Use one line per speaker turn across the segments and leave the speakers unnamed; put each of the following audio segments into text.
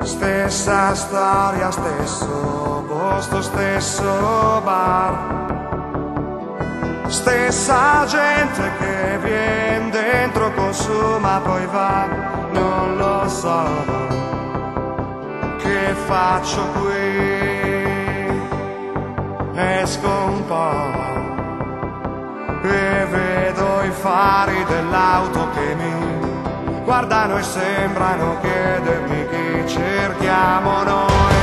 Stessa storia, stesso posto, stesso bar. Stessa gente che viene dentro, consuma, poi va. Non lo so che faccio qui. Esco un po' e vedo i fari dell'auto che mi guardano e sembrano chiedermi chi cerchiamo noi.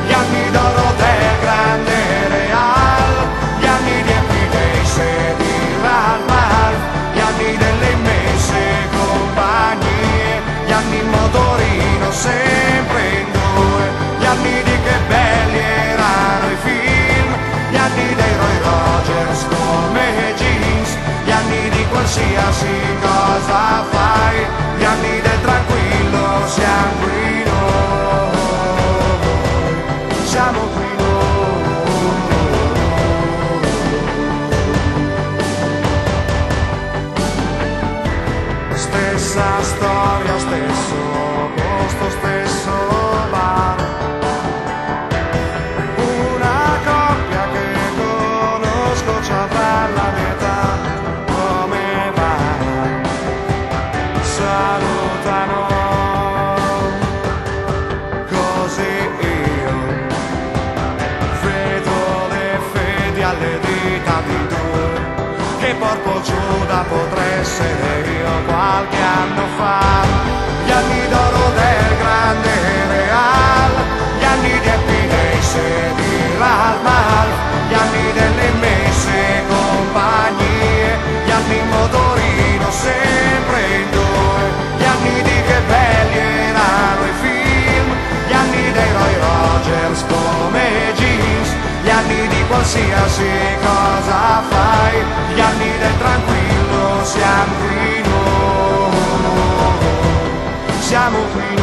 Gli anni d'oro del grande Real, gli anni riempi dei sedili al mar, gli anni delle immense compagnie, gli anni in motorino sempre in due, gli anni di che belli erano i film, gli anni dei Roy Rogers come jeans, gli anni di qualsiasi cosa fai, gli anni del tranquillo, siamo qui noi, siamo qui noi. Stessa storia, stesso posto, stesso bar. Una coppia che conosco già dalla mia età. Come va? Salutano. Così io vedo le fedi alle dita di due. Che porco Giuda potrei essere io qualche anno fa. Gli anni d'oro del grande Real, gli anni di Happy Days e di Ralph Malf, gli anni delle immense compagnie, gli anni in motorino sempre in due, gli anni di che belli erano i film, gli anni dei Roy Rogers come jeans, gli anni di qualsiasi cosa fai, gli anni del tranquillo, siamo qui noi, siamo qui noi.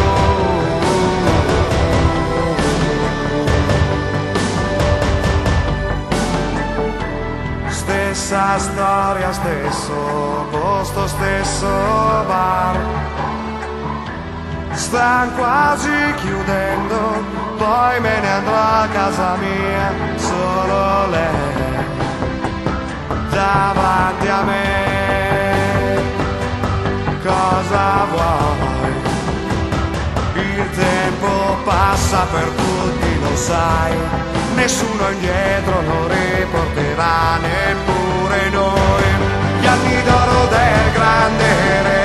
Stessa storia, stesso posto, stesso bar. Stan quasi chiudendo, poi me ne andrò a casa mia, solo lei davanti a me. Cosa vuoi? Il tempo passa per tutti, lo sai, nessuno indietro non riporterà neppure noi. Gli anni d'oro del grande re